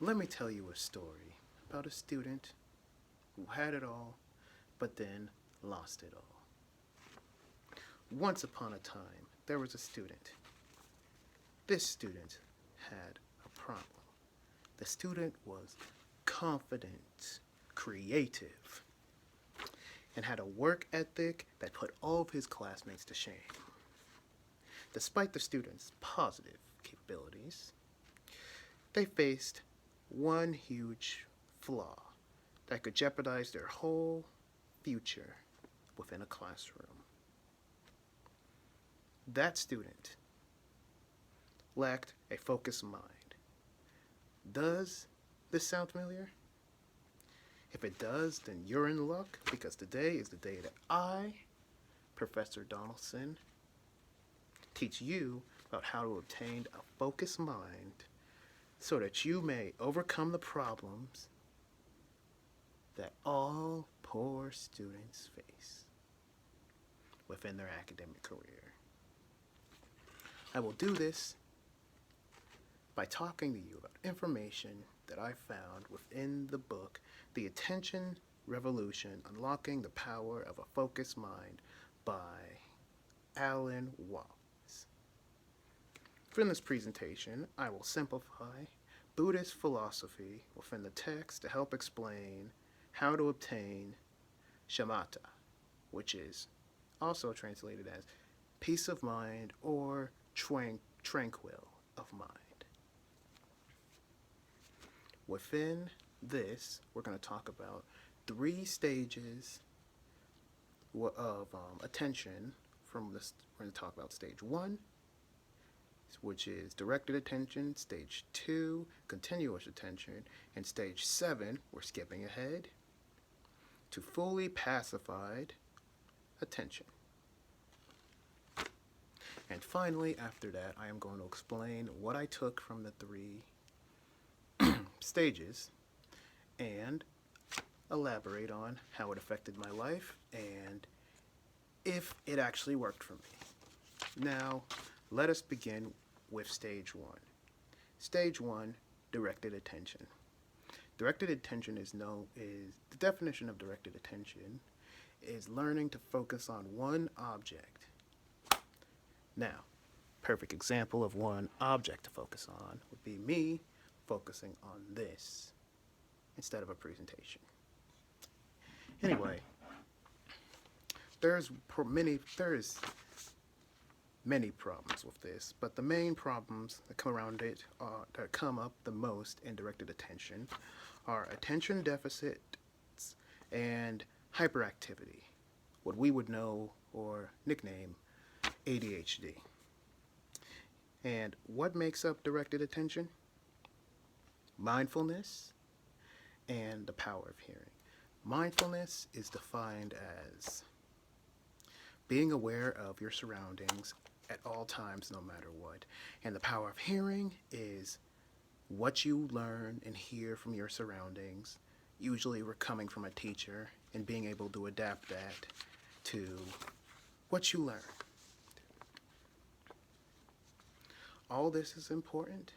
Let me tell you a story about a student who had it all, but then lost it all. Once upon a time, there was a student. This student had a problem. The student was confident, creative, and had a work ethic that put all of his classmates to shame. Despite the student's positive capabilities, they faced one huge flaw that could jeopardize their whole future within a classroom. That student lacked a focused mind. Does this sound familiar? If it does, then you're in luck because today is the day that I, Professor Donaldson, teach you about how to obtain a focused mind so that you may overcome the problems that all poor students face within their academic career. I will do this by talking to you about information that I found within the book, The Attention Revolution, Unlocking the Power of a Focused Mind by Alan Watts. For this presentation, I will simplify Buddhist philosophy within the text to help explain how to obtain shamatha, which is also translated as peace of mind or tranquil of mind. Within this, we're going to talk about 3 stages of attention. We're going to talk about stage 1, which is directed attention, stage 2, continuous attention, and stage 7, we're skipping ahead, to fully pacified attention. And finally, after that, I am going to explain what I took from the 3 stages and elaborate on how it affected my life and if it actually worked for me. Now, let us begin with stage 1. Stage 1, directed attention. Directed attention is the definition of directed attention is learning to focus on one object. Now, perfect example of one object to focus on would be me focusing on this instead of a presentation. Anyway, there's many problems with this, but the main problems that come around it that come up the most in directed attention are attention deficits and hyperactivity, what we would know or nickname ADHD. And what makes up directed attention? Mindfulness and the power of hearing. Mindfulness is defined as being aware of your surroundings at all times, no matter what. And the power of hearing is what you learn and hear from your surroundings. Usually we're coming from a teacher and being able to adapt that to what you learn. All this is important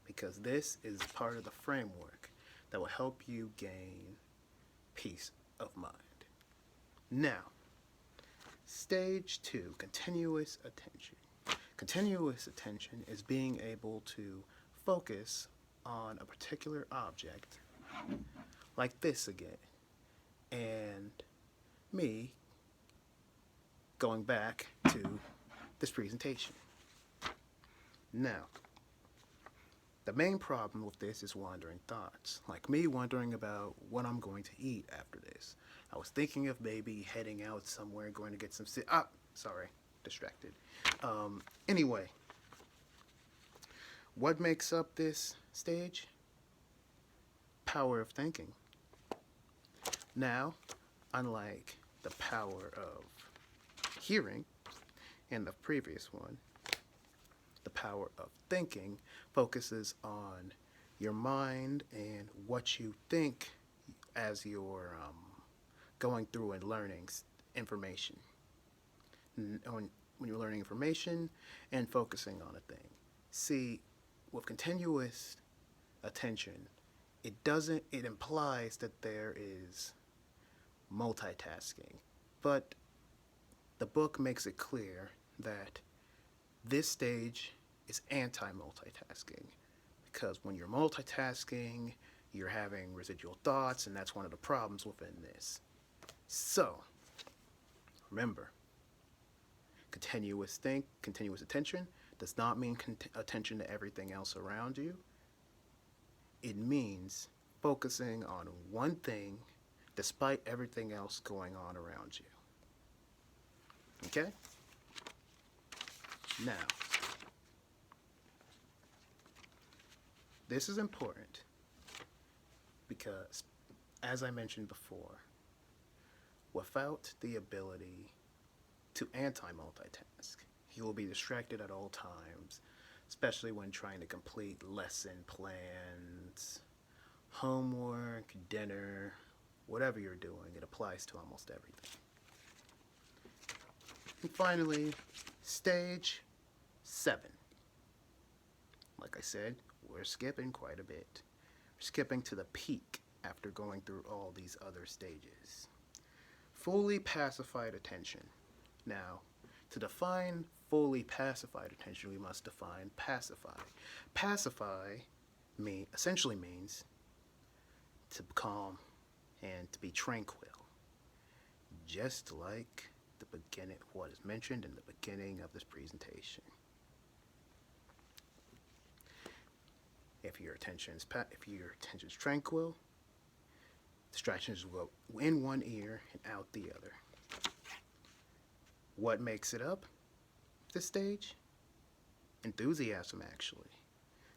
because this is part of the framework that will help you gain peace of mind. Now, stage 2, continuous attention. Continuous attention is being able to focus on a particular object, like this again, and me going back to this presentation. Now, the main problem with this is wandering thoughts, like me wondering about what I'm going to eat after this. I was thinking of maybe heading out somewhere, going to get some distracted. Anyway, what makes up this stage? Power of thinking. Now, unlike the power of hearing in the previous one, the power of thinking focuses on your mind and what you think as you're going through and learning information. When you're learning information and focusing on a thing. See, with continuous attention, it implies that there is multitasking. But the book makes it clear that this stage is anti-multitasking, because when you're multitasking, you're having residual thoughts, and that's one of the problems within this. So, remember, continuous attention does not mean attention to everything else around you. It means focusing on one thing despite everything else going on around you. Okay? Now, this is important because, as I mentioned before, without the ability to anti-multitask, you will be distracted at all times, especially when trying to complete lesson plans, homework, dinner, whatever you're doing. It applies to almost everything. And finally, stage 7. Like I said, we're skipping quite a bit. We're skipping to the peak after going through all these other stages. Fully pacified attention. Now, to define fully pacified attention, we must define pacify. Pacify essentially means to calm and to be tranquil, just like what is mentioned in the beginning of this presentation. If your attention is tranquil, distractions will go in one ear and out the other. What makes it up, this stage? Enthusiasm, actually.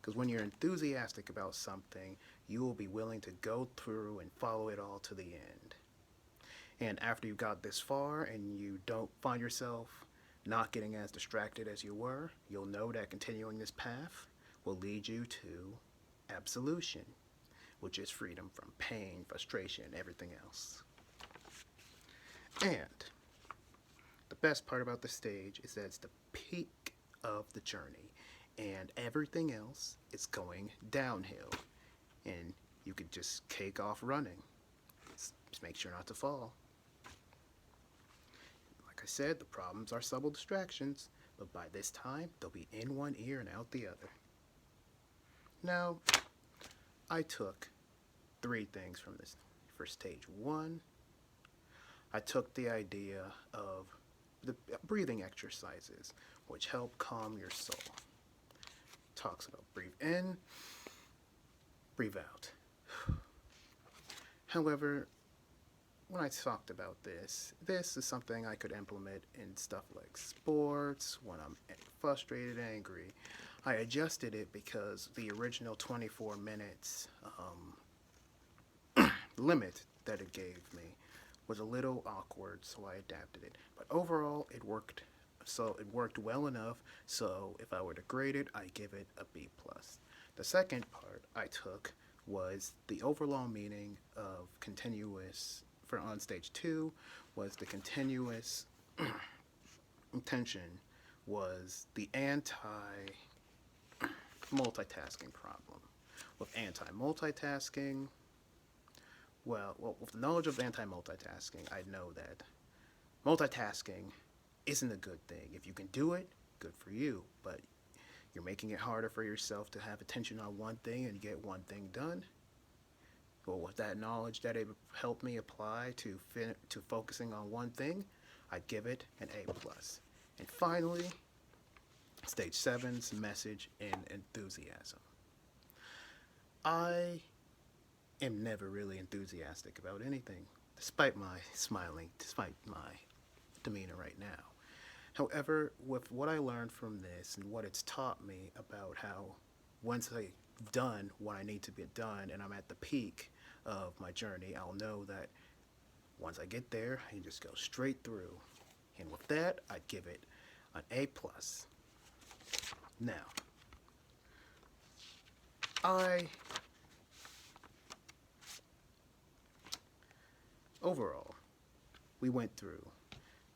Because when you're enthusiastic about something, you will be willing to go through and follow it all to the end. And after you got this far and you don't find yourself not getting as distracted as you were, you'll know that continuing this path will lead you to absolution, which is freedom from pain, frustration, and everything else. And the best part about this stage is that it's the peak of the journey, and everything else is going downhill, and you could just cake off running. Just make sure not to fall. Like I said, the problems are subtle distractions, but by this time, they'll be in one ear and out the other. Now, I took 3 things from this for stage 1. I took the idea of the breathing exercises, which help calm your soul. Talks about breathe in, breathe out. However, when I talked about this is something I could implement in stuff like sports, when I'm frustrated, angry. I adjusted it because the original 24 minutes limit that it gave me was a little awkward, so I adapted it. But overall, it worked. So it worked well enough, so if I were to grade it, I give it a B+. The second part I took was the overall meaning of continuous, for on stage 2, was the continuous intention was the anti-multitasking problem. With anti-multitasking, well, with the knowledge of anti-multitasking, I know that multitasking isn't a good thing. If you can do it, good for you, but you're making it harder for yourself to have attention on one thing and get one thing done. Well, with that knowledge that it helped me apply to focusing on one thing, I'd give it an A+. And finally, stage 7's message and enthusiasm. I am never really enthusiastic about anything, despite my demeanor right now. However, with what I learned from this and what it's taught me about how once I've done what I need to be done and I'm at the peak of my journey, I'll know that once I get there, I can just go straight through. And with that, I'd give it an A+. Now, overall, we went through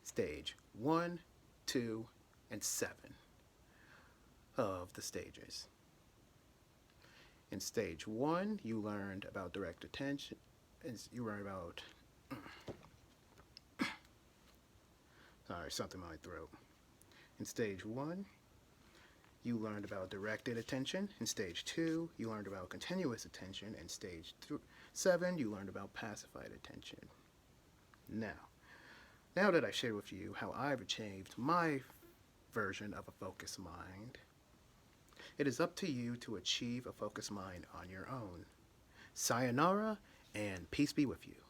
stage 1, 2, and 7 of the stages. In stage 1, you learned about direct attention. You learned about... Sorry, something in my throat. In stage 1, you learned about directed attention. In stage 2, you learned about continuous attention. In stage 7, you learned about pacified attention. Now that I've shared with you how I've achieved my version of a focused mind, it is up to you to achieve a focused mind on your own. Sayonara, and peace be with you.